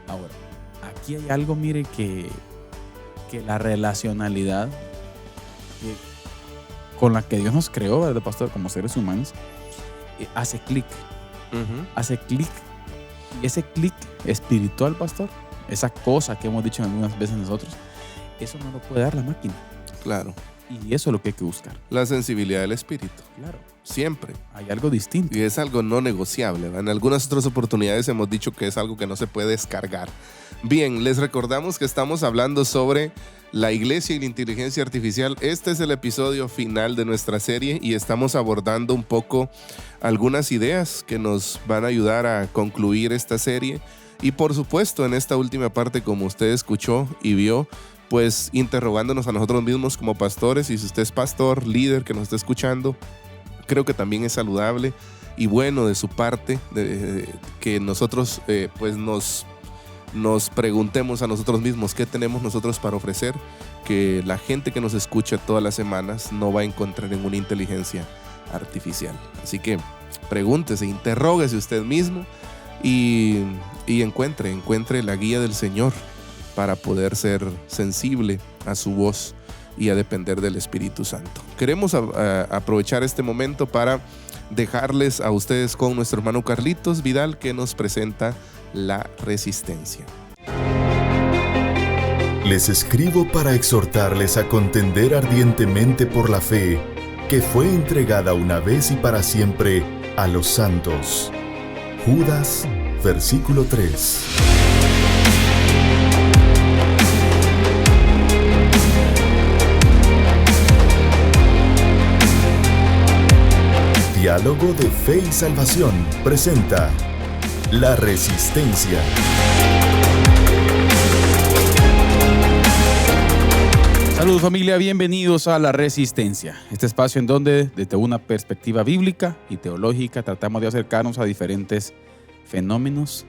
Ahora, aquí hay algo, mire, que la relacionalidad con la que Dios nos creó, ¿verdad, pastor? Como seres humanos, hace clic. Hace clic. Y ese clic espiritual, pastor, esa cosa que hemos dicho algunas veces nosotros, eso no lo puede dar la máquina. Claro. Y eso es lo que hay que buscar. La sensibilidad del espíritu. Claro. Siempre. Hay algo distinto. Y es algo no negociable. En algunas otras oportunidades hemos dicho que es algo que no se puede descargar. Bien, les recordamos que estamos hablando sobre la iglesia y la inteligencia artificial. Este es el episodio final de nuestra serie y estamos abordando un poco algunas ideas que nos van a ayudar a concluir esta serie. Y por supuesto, en esta última parte, como usted escuchó y vio, pues interrogándonos a nosotros mismos como pastores. Y si usted es pastor, líder que nos está escuchando, creo que también es saludable y bueno de su parte que nosotros pues nos preguntemos a nosotros mismos qué tenemos nosotros para ofrecer que la gente que nos escucha todas las semanas no va a encontrar en una inteligencia artificial. Así que pregúntese, interróguese usted mismo y encuentre la guía del Señor para poder ser sensible a su voz y a depender del Espíritu Santo. Queremos aprovechar este momento para dejarles a ustedes con nuestro hermano Carlitos Vidal, que nos presenta la resistencia. Les escribo para exhortarles a contender ardientemente por la fe que fue entregada una vez y para siempre a los santos. Judas, versículo 3. Diálogo de Fe y Salvación presenta La Resistencia. Saludos, familia, bienvenidos a La Resistencia, este espacio en donde desde una perspectiva bíblica y teológica tratamos de acercarnos a diferentes fenómenos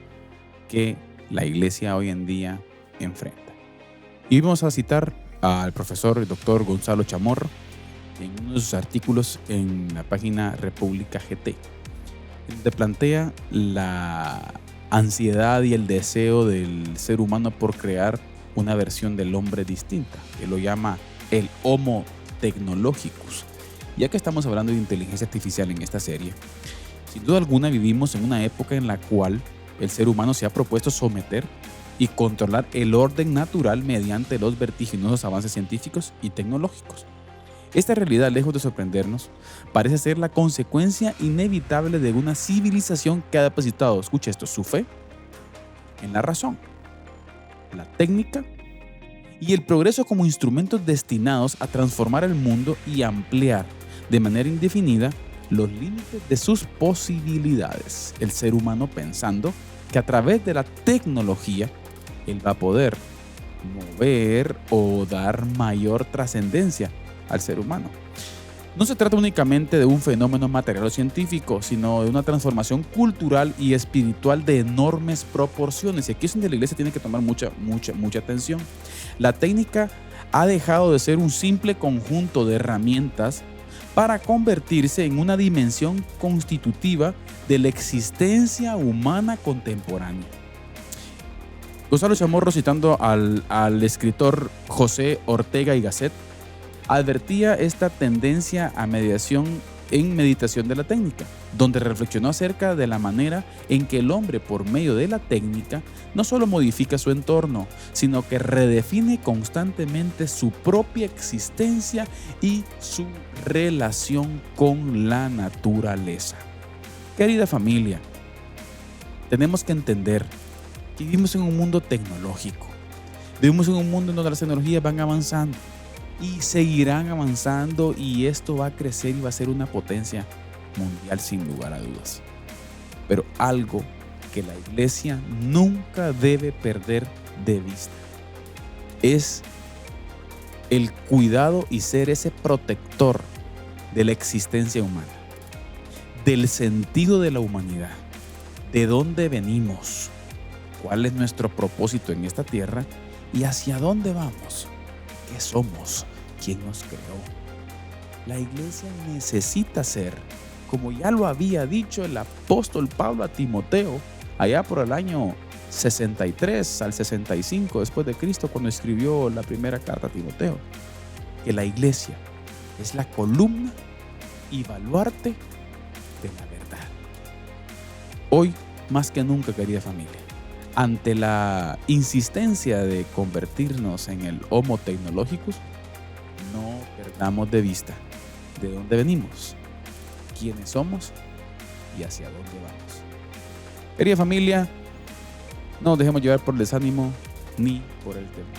que la iglesia hoy en día enfrenta. Y vamos a citar al profesor el doctor Gonzalo Chamorro en uno de sus artículos en la página República GT, donde plantea la ansiedad y el deseo del ser humano por crear una versión del hombre distinta, que lo llama el Homo Technologicus. Ya que estamos hablando de inteligencia artificial en esta serie, sin duda alguna vivimos en una época en la cual el ser humano se ha propuesto someter y controlar el orden natural mediante los vertiginosos avances científicos y tecnológicos. Esta realidad, lejos de sorprendernos, parece ser la consecuencia inevitable de una civilización que ha depositado, escucha esto, su fe en la razón, la técnica y el progreso como instrumentos destinados a transformar el mundo y ampliar de manera indefinida los límites de sus posibilidades. El ser humano pensando que a través de la tecnología él va a poder mover o dar mayor trascendencia al ser humano. No se trata únicamente de un fenómeno material o científico, sino de una transformación cultural y espiritual de enormes proporciones. Y aquí es donde la iglesia tiene que tomar mucha atención. La técnica ha dejado de ser un simple conjunto de herramientas para convertirse en una dimensión constitutiva de la existencia humana contemporánea. Gonzalo Chamorro, citando al escritor José Ortega y Gasset, advertía esta tendencia a mediación en Meditación de la Técnica, donde reflexionó acerca de la manera en que el hombre, por medio de la técnica, no solo modifica su entorno, sino que redefine constantemente su propia existencia y su relación con la naturaleza. Querida familia, tenemos que entender que vivimos en un mundo tecnológico. Vivimos en un mundo en donde las tecnologías van avanzando y seguirán avanzando, y esto va a crecer y va a ser una potencia mundial sin lugar a dudas. Pero algo que la iglesia nunca debe perder de vista es el cuidado y ser ese protector de la existencia humana, del sentido de la humanidad, de dónde venimos, cuál es nuestro propósito en esta tierra y hacia dónde vamos, qué somos, quién nos creó. La iglesia necesita ser, como ya lo había dicho el apóstol Pablo a Timoteo, allá por el año 63 al 65 después de Cristo, cuando escribió la primera carta a Timoteo, que la iglesia es la columna y baluarte de la verdad. Hoy, más que nunca, querida familia, ante la insistencia de convertirnos en el Homo Technologicus, no perdamos de vista de dónde venimos, quiénes somos y hacia dónde vamos. Querida familia, no nos dejemos llevar por el desánimo ni por el temor.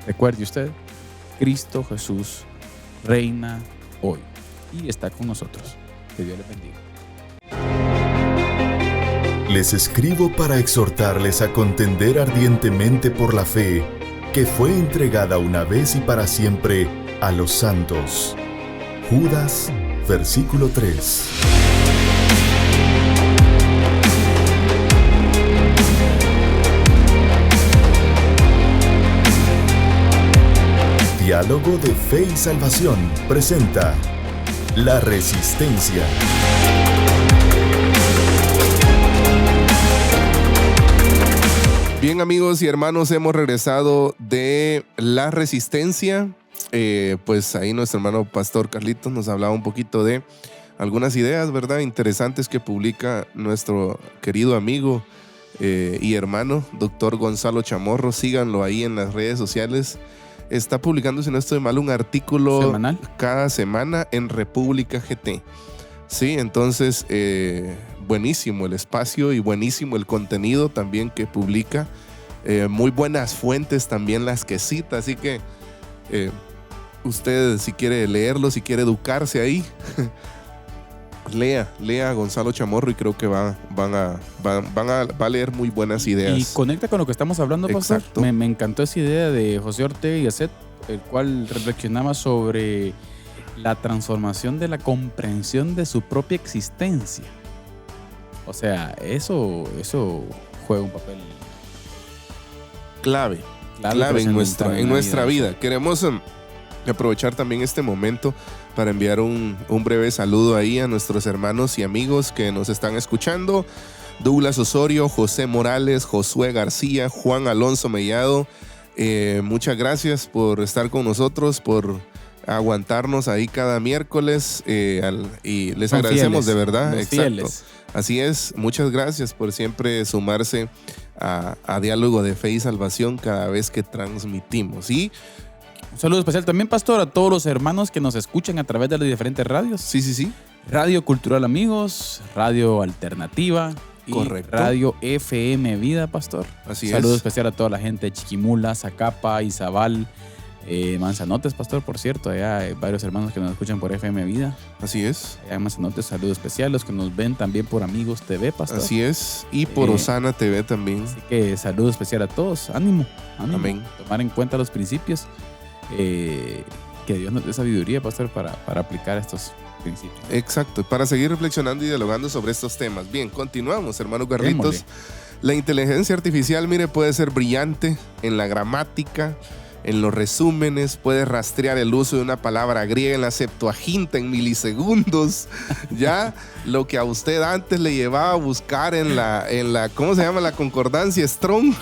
Recuerde usted, Cristo Jesús reina hoy y está con nosotros. Que Dios les bendiga. Les escribo para exhortarles a contender ardientemente por la fe que fue entregada una vez y para siempre a los santos. Judas, versículo 3. Diálogo de Fe y Salvación presenta La Resistencia. Bien, amigos y hermanos, hemos regresado de La Resistencia. Pues ahí nuestro hermano Pastor Carlitos nos hablaba un poquito de algunas ideas, ¿verdad?, interesantes que publica nuestro querido amigo y hermano, doctor Gonzalo Chamorro. Síganlo ahí en las redes sociales. Está publicando, si no estoy mal, un artículo ¿semanal? Cada semana en República GT. Sí, entonces, buenísimo el espacio y buenísimo el contenido también que publica. Muy buenas fuentes también las que cita, así que usted, si quiere leerlo, si quiere educarse ahí, lea a Gonzalo Chamorro y creo que va a leer muy buenas ideas. Y conecta con lo que estamos hablando, pastor. Exacto. Me encantó esa idea de José Ortega y Gasset, el cual reflexionaba sobre la transformación de la comprensión de su propia existencia. O sea, eso juega un papel clave en nuestra vida. Queremos aprovechar también este momento para enviar un breve saludo ahí a nuestros hermanos y amigos que nos están escuchando. Douglas Osorio, José Morales, Josué García, Juan Alonso Mellado. Muchas gracias por estar con nosotros, por aguantarnos ahí cada miércoles y les agradecemos de verdad. Exacto. Fieles. Así es, muchas gracias por siempre sumarse a Diálogo de Fe y Salvación cada vez que transmitimos. Y un saludo especial también, pastor, a todos los hermanos que nos escuchan a través de las diferentes radios. sí. Radio Cultural Amigos, Radio Alternativa y Correcto. Radio FM Vida, pastor. Así Saludo es. especial a toda la gente de Chiquimula, Zacapa, Izabal, Manzanotes, pastor, por cierto. Allá hay varios hermanos que nos escuchan por FM Vida. Así es. Allá en Manzanotes, saludos especiales. Los que nos ven también por Amigos TV, pastor. Así es. Y por Osana TV también. Así que saludo especial a todos. Ánimo. Amén. Tomar en cuenta los principios. Que Dios nos dé sabiduría, pastor, para aplicar estos principios. Exacto. Para seguir reflexionando y dialogando sobre estos temas. Bien, continuamos, hermano Carlitos. Démosle. La inteligencia artificial, mire, puede ser brillante en la gramática, en los resúmenes, puede rastrear el uso de una palabra griega en la Septuaginta en milisegundos, ya lo que a usted antes le llevaba a buscar en la ¿cómo se llama? La concordancia Strong.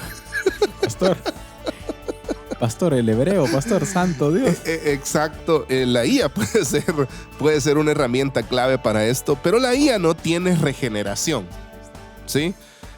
Pastor, el hebreo, pastor, santo Dios. Exacto, la IA puede ser una herramienta clave para esto, pero la IA no tiene regeneración, ¿sí?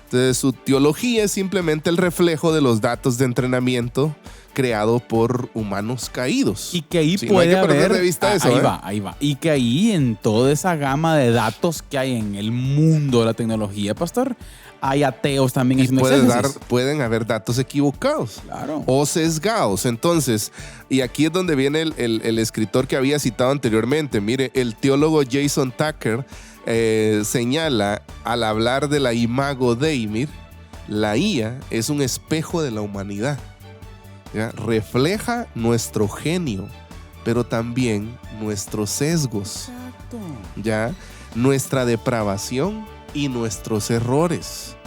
Entonces, su teología es simplemente el reflejo de los datos de entrenamiento creado por humanos caídos. Y que ahí sí, puede no hay que perder haber... de vista eso, ahí va. Y que ahí en toda esa gama de datos que hay en el mundo de la tecnología, pastor, hay ateos también haciendo exégesis. Pueden haber datos equivocados. Claro. O sesgados. Entonces, y aquí es donde viene el escritor que había citado anteriormente. Mire, el teólogo Jason Tucker señala al hablar de la imago Dei, la IA es un espejo de la humanidad. ¿Ya? Refleja nuestro genio, pero también nuestros sesgos. Exacto. ¿Ya? Nuestra depravación y nuestros errores.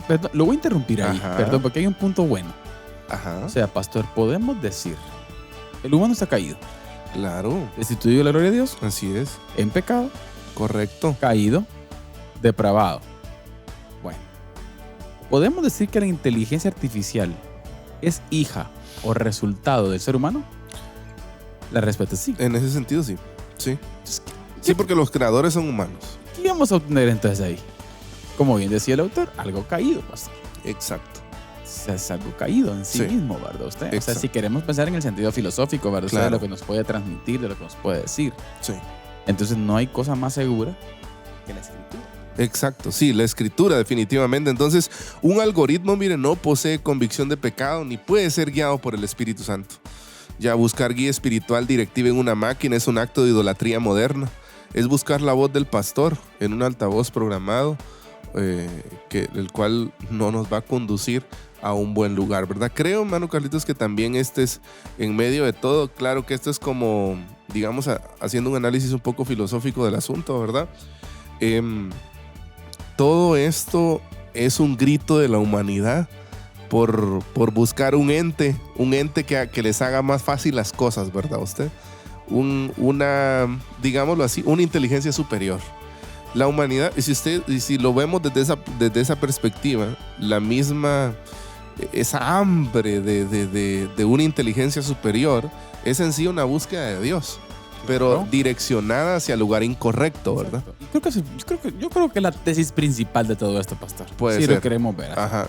Perdón, lo voy a interrumpir ahí, Ajá. perdón, porque hay un punto bueno. Ajá. O sea, pastor, podemos decir, el humano está caído, Claro. destituido de la gloria de Dios, Así es. en pecado, Correcto. caído, depravado. Bueno, ¿podemos decir que la inteligencia artificial es hija o resultado del ser humano? La respuesta es sí. En ese sentido, sí. Sí. Entonces, Sí, porque los creadores son humanos. ¿qué vamos a obtener entonces ahí? Como bien decía el autor, algo caído, pastor. Exacto. O sea, es algo caído en sí, Sí. mismo, ¿verdad? Usted? O sea, Exacto. si queremos pensar en el sentido filosófico, ¿verdad? Usted, Claro. de lo que nos puede transmitir, de lo que nos puede decir. Sí. Entonces no hay cosa más segura que la escritura. Exacto, sí, la escritura definitivamente. Entonces, un algoritmo, mire, no posee convicción de pecado ni puede ser guiado por el Espíritu Santo. Ya buscar guía espiritual directiva en una máquina es un acto de idolatría moderna. Es buscar la voz del pastor en un altavoz programado, el cual no nos va a conducir a un buen lugar, ¿verdad? Creo, hermano Carlitos, que también este es en medio de todo. Claro que esto es como, digamos, haciendo un análisis un poco filosófico del asunto, ¿verdad? Todo esto es un grito de la humanidad por buscar un ente que les haga más fácil las cosas, ¿verdad usted? Digámoslo así, una inteligencia superior. La humanidad, y si lo vemos desde esa perspectiva, la misma, esa hambre de una inteligencia superior es en sí una búsqueda de Dios, pero Claro. direccionada hacia el lugar incorrecto, ¿verdad? Y yo creo que la tesis principal de todo esto, pastor. Puede si ser. lo queremos ver. Ajá.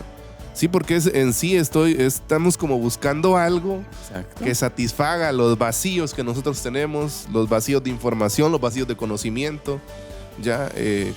Sí, porque en sí estamos como buscando algo Exacto. que satisfaga los vacíos que nosotros tenemos, los vacíos de información, los vacíos de conocimiento, ya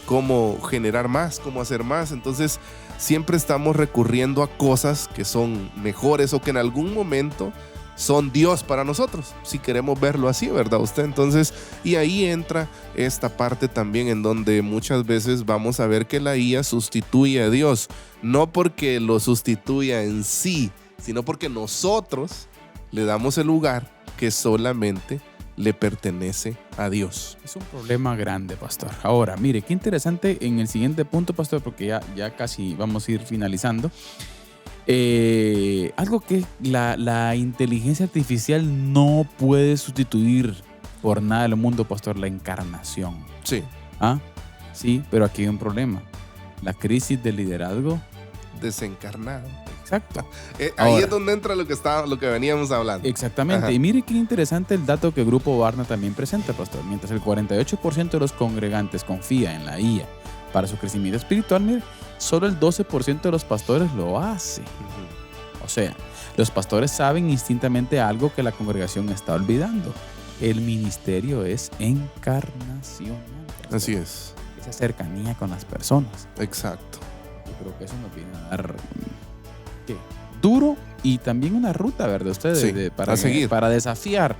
cómo generar más, cómo hacer más. Entonces siempre estamos recurriendo a cosas que son mejores o que en algún momento son Dios para nosotros, si queremos verlo así, ¿verdad usted? Entonces, y ahí entra esta parte también en donde muchas veces vamos a ver que la IA sustituye a Dios, no porque lo sustituya en sí, sino porque nosotros le damos el lugar que solamente le pertenece a Dios. Es un problema grande, pastor. Ahora, mire, qué interesante en el siguiente punto, pastor, porque ya casi vamos a ir finalizando. Algo que la inteligencia artificial no puede sustituir por nada del mundo, pastor, la encarnación. Sí. ¿Ah? Sí, pero aquí hay un problema. La crisis del liderazgo. Desencarnado. Exacto. Ahí Ahora. es donde entra lo que veníamos hablando. Exactamente. Ajá. Y mire qué interesante el dato que el Grupo Barna también presenta, pastor. Mientras el 48% de los congregantes confía en la IA para su crecimiento espiritual, mire, solo el 12% de los pastores lo hace. O sea, los pastores saben instintamente algo que la congregación está olvidando. El ministerio es encarnacional. pastor. Así es. Esa cercanía con las personas. Exacto. Yo creo que eso nos viene a dar ¿qué? Duro y también una ruta, ¿verdad? Ustedes Sí, a seguir. para desafiar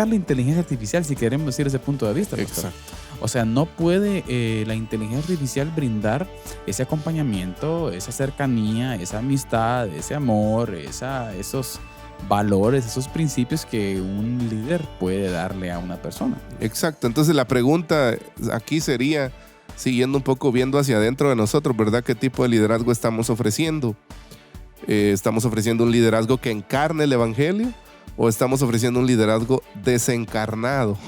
la inteligencia artificial, si queremos decir ese punto de vista. Pastor. Exacto. O sea, no puede la inteligencia artificial brindar ese acompañamiento, esa cercanía, esa amistad, ese amor, esos valores, esos principios que un líder puede darle a una persona. Exacto. Entonces la pregunta aquí sería, siguiendo un poco viendo hacia adentro de nosotros, ¿verdad? ¿Qué tipo de liderazgo estamos ofreciendo? ¿Estamos ofreciendo un liderazgo que encarne el evangelio o estamos ofreciendo un liderazgo desencarnado?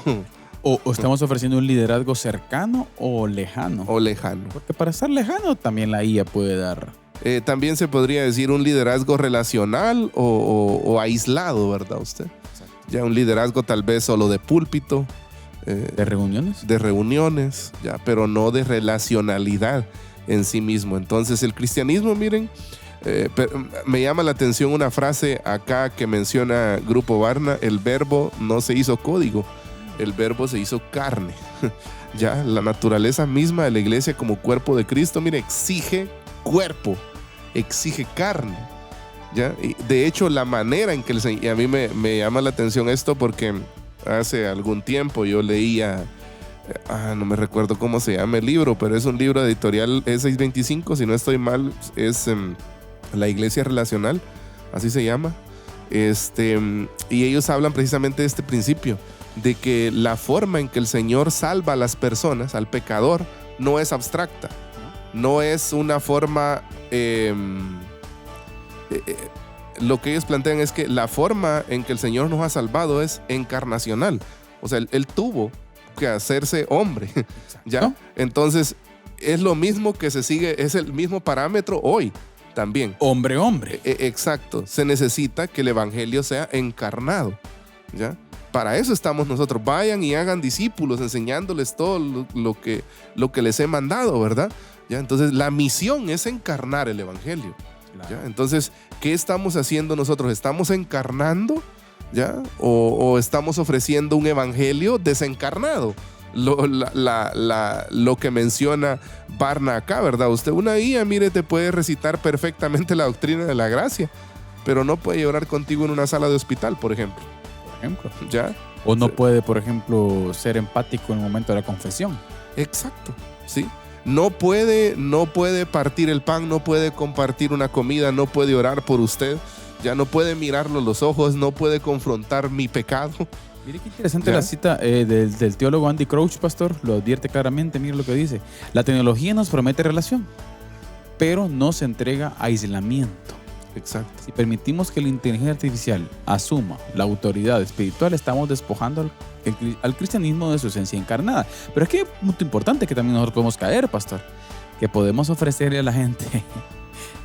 O estamos ofreciendo un liderazgo cercano o lejano. O lejano. Porque para estar lejano también la IA puede dar. También se podría decir un liderazgo relacional o aislado, ¿verdad usted? Exacto. Ya un liderazgo tal vez solo de púlpito. ¿De reuniones? De reuniones, ya, pero no de relacionalidad en sí mismo. Entonces el cristianismo, miren, me llama la atención una frase acá que menciona Grupo Barna: el verbo no se hizo código, el verbo se hizo carne. Ya, la naturaleza misma de la iglesia como cuerpo de Cristo, mire, exige cuerpo, exige carne. ¿Ya? Y de hecho, la manera en que y a mí me llama la atención esto porque hace algún tiempo yo leía, no me recuerdo cómo se llama el libro, pero es un libro editorial E625, si no estoy mal, es La Iglesia Relacional, así se llama. Y ellos hablan precisamente de este principio, de que la forma en que el Señor salva a las personas, al pecador, no es abstracta, no es una forma... lo que ellos plantean es que la forma en que el Señor nos ha salvado es encarnacional. O sea, Él tuvo que hacerse hombre. ¿Ya? Entonces, es lo mismo que se sigue, es el mismo parámetro hoy también. Hombre. Exacto. Se necesita que el evangelio sea encarnado. ¿Ya? Para eso estamos nosotros. Vayan y hagan discípulos, enseñándoles todo lo que les he mandado, ¿verdad? ¿Ya? Entonces, la misión es encarnar el evangelio. Claro. ¿Ya? Entonces, ¿qué estamos haciendo nosotros? ¿Estamos encarnando? ¿Ya? ¿O estamos ofreciendo un evangelio desencarnado? Lo que menciona Barna acá, ¿verdad? Usted, una IA, mire, te puede recitar perfectamente la doctrina de la gracia, pero no puede llorar contigo en una sala de hospital, por ejemplo. ¿Ya? O no puede, por ejemplo, ser empático en el momento de la confesión. Exacto, ¿sí? No puede partir el pan, no puede compartir una comida, no puede orar por usted, ya no puede mirarlo a los ojos, no puede confrontar mi pecado. Mire qué interesante la cita del teólogo Andy Crouch, pastor. Lo advierte claramente, mire lo que dice. La tecnología nos promete relación, pero nos entrega aislamiento. Exacto. Si permitimos que la inteligencia artificial asuma la autoridad espiritual, estamos despojando al cristianismo de su esencia encarnada. Pero aquí hay un punto importante que también nosotros podemos caer, pastor, que podemos ofrecerle a la gente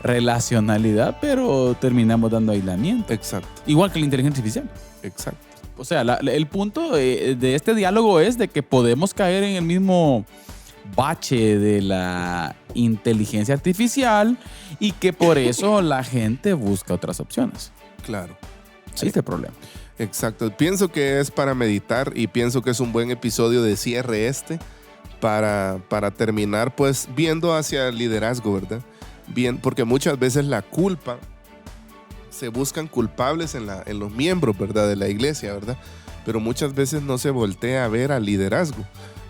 relacionalidad, pero terminamos dando aislamiento. Exacto. Igual que la inteligencia artificial. Exacto. O sea, el punto de este diálogo es de que podemos caer en el mismo bache de la inteligencia artificial y que por eso la gente busca otras opciones. Claro. Sí. Ahí está el problema. Exacto. Pienso que es para meditar y pienso que es un buen episodio de cierre para terminar pues viendo hacia el liderazgo, ¿verdad? Bien, porque muchas veces la culpa, se buscan culpables en los miembros, ¿verdad? De la iglesia, ¿verdad? Pero muchas veces no se voltea a ver al liderazgo.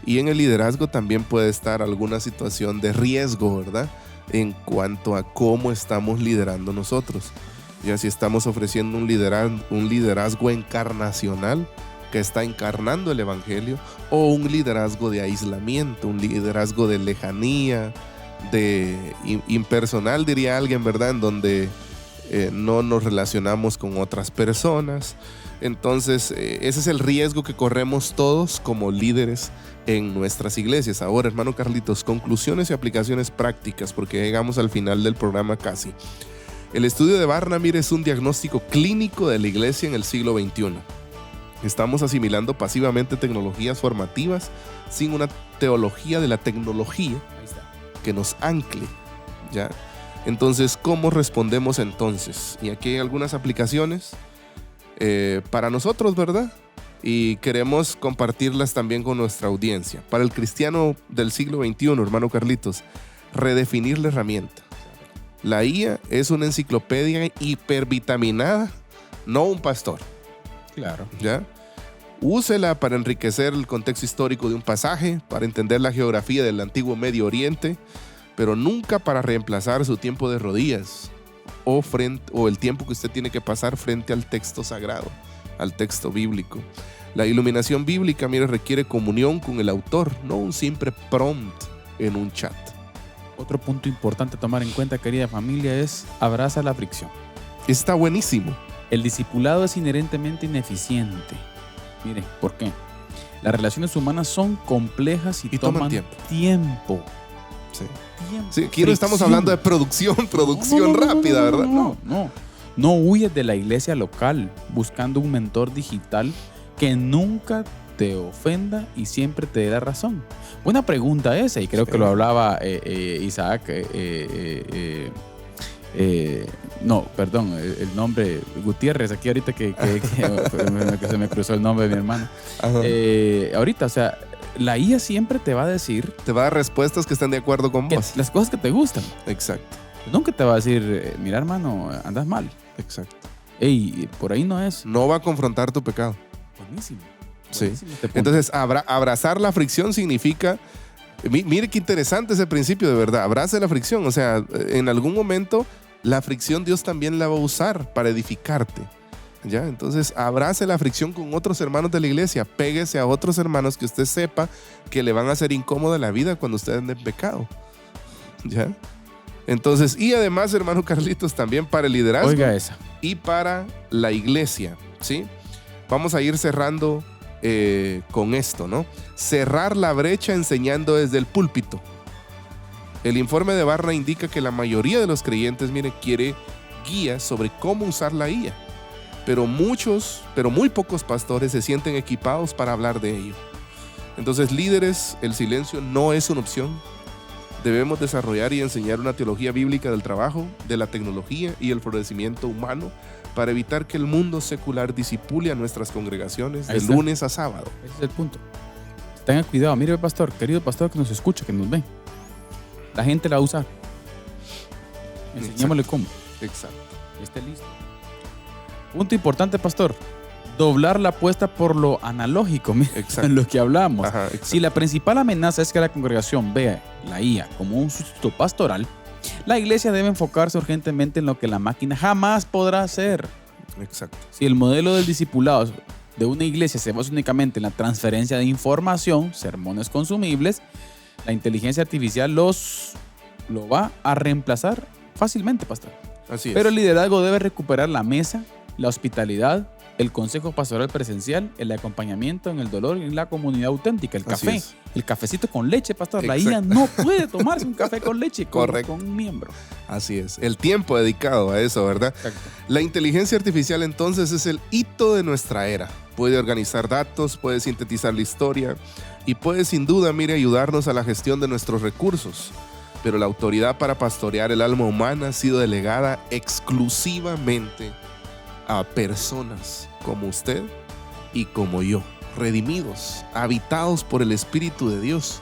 Y en el liderazgo también puede estar alguna situación de riesgo, ¿verdad? En cuanto a cómo estamos liderando nosotros. Ya si estamos ofreciendo un liderazgo encarnacional que está encarnando el evangelio, o un liderazgo de aislamiento, un liderazgo de lejanía, de impersonal, diría alguien, ¿verdad? En donde no nos relacionamos con otras personas. Entonces, ese es el riesgo que corremos todos como líderes en nuestras iglesias. Ahora, hermano Carlitos, conclusiones y aplicaciones prácticas, porque llegamos al final del programa casi. El estudio de Barna, mire, es un diagnóstico clínico de la iglesia en el siglo XXI. Estamos asimilando pasivamente tecnologías formativas sin una teología de la tecnología que nos ancle, ¿ya? Entonces, ¿cómo respondemos entonces? Y aquí hay algunas aplicaciones para nosotros, ¿verdad? Y queremos compartirlas también con nuestra audiencia. Para el cristiano del siglo XXI, hermano Carlitos, redefinir la herramienta. La IA es una enciclopedia hipervitaminada, no un pastor. Claro. ¿Ya? Úsela para enriquecer el contexto histórico de un pasaje, para entender la geografía del antiguo Medio Oriente, pero nunca para reemplazar su tiempo de rodillas o el tiempo que usted tiene que pasar frente al texto sagrado, al texto bíblico. La iluminación bíblica, mire, requiere comunión con el autor, no un simple prompt en un chat. Otro punto importante a tomar en cuenta, querida familia, es abraza la fricción. Está buenísimo. El discipulado es inherentemente ineficiente. Mire, ¿por qué? Las relaciones humanas son complejas y toman tiempo. Sí. Tiempo. Sí, aquí no estamos hablando de producción rápida, ¿verdad? No huyes de la iglesia local buscando un mentor digital que nunca te ofenda y siempre te dé la razón. Buena pregunta esa, y creo que lo hablaba Isaac. El nombre Gutiérrez, aquí ahorita que se me cruzó el nombre de mi hermano. Ahorita, o sea, la IA siempre te va a decir, te va a dar respuestas que estén de acuerdo con vos. Las cosas que te gustan. Exacto. Nunca te va a decir, mira hermano, andas mal. Exacto. Ey, por ahí no es. No va a confrontar tu pecado. Buenísimo. Sí. Entonces, abrazar la fricción significa, mire qué interesante ese principio, de verdad. Abrace la fricción. O sea, en algún momento la fricción Dios también la va a usar para edificarte. ¿Ya? Entonces, abrace la fricción con otros hermanos de la iglesia. Péguese a otros hermanos que usted sepa que le van a hacer incómoda la vida cuando usted ande en pecado. ¿Ya? Entonces, y además, hermano Carlitos, también para el liderazgo. Oiga esa. Y para la iglesia, ¿sí? Vamos a ir cerrando con esto, ¿no? Cerrar la brecha enseñando desde el púlpito. El informe de Barna indica que la mayoría de los creyentes, mire, quiere guías sobre cómo usar la IA. Pero muy pocos pastores se sienten equipados para hablar de ello. Entonces, líderes, el silencio no es una opción. Debemos desarrollar y enseñar una teología bíblica del trabajo, de la tecnología y el florecimiento humano para evitar que el mundo secular disipule a nuestras congregaciones de lunes a sábado. Ese es el punto. Tengan cuidado. Mire, pastor, querido pastor que nos escucha, que nos ve. La gente la va a usar. Enseñémosle cómo. Exacto. Esté listo. Punto importante, pastor. Doblar la apuesta por lo analógico, en lo que hablamos. Ajá, si la principal amenaza es que la congregación vea la IA como un sustituto pastoral, la iglesia debe enfocarse urgentemente en lo que la máquina jamás podrá hacer. Exacto. Si el modelo del discipulado de una iglesia se basa únicamente en la transferencia de información, sermones consumibles, la inteligencia artificial lo va a reemplazar fácilmente, pastor. Así es. Pero el liderazgo debe recuperar la mesa, la hospitalidad, el consejo pastoral presencial, el acompañamiento en el dolor y en la comunidad auténtica, el café, el cafecito con leche, pastor. Exacto. La IA no puede tomarse un café con leche con un miembro. Así es, el tiempo dedicado a eso, ¿verdad? Exacto. La inteligencia artificial entonces es el hito de nuestra era. Puede organizar datos, puede sintetizar la historia y puede sin duda, mire, ayudarnos a la gestión de nuestros recursos. Pero la autoridad para pastorear el alma humana ha sido delegada exclusivamente a personas como usted y como yo, redimidos, habitados por el Espíritu de Dios,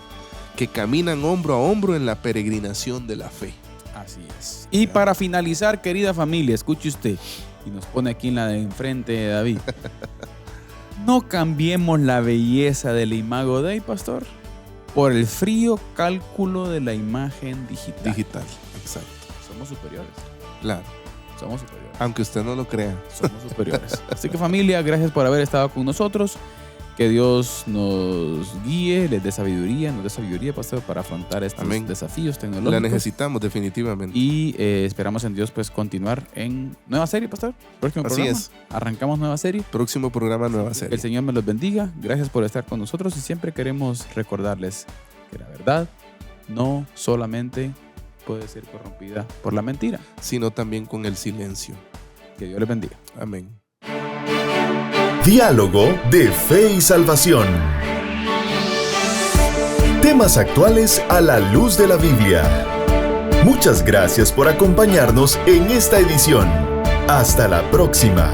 que caminan hombro a hombro en la peregrinación de la fe. Así es. Y para finalizar, querida familia, escuche usted, y nos pone aquí en la de enfrente de David. No cambiemos la belleza del Imago Dei, pastor, por el frío cálculo de la imagen digital. Exacto. Somos superiores. Claro. Somos superiores. Aunque usted no lo crea. Somos superiores. Así que familia, gracias por haber estado con nosotros. Que Dios nos guíe, les dé sabiduría, pastor, para afrontar estos desafíos tecnológicos. La necesitamos definitivamente. Y esperamos en Dios pues continuar en nueva serie, pastor. Próximo programa. Así es. Arrancamos nueva serie. Próximo programa, nueva serie. Que el Señor me los bendiga. Gracias por estar con nosotros y siempre queremos recordarles que la verdad no solamente puede ser corrompida por la mentira, sino también con el silencio. Que Dios les bendiga. Amén. Diálogo de Fe y Salvación. Temas actuales a la luz de la Biblia. Muchas gracias por acompañarnos en esta edición. Hasta la próxima.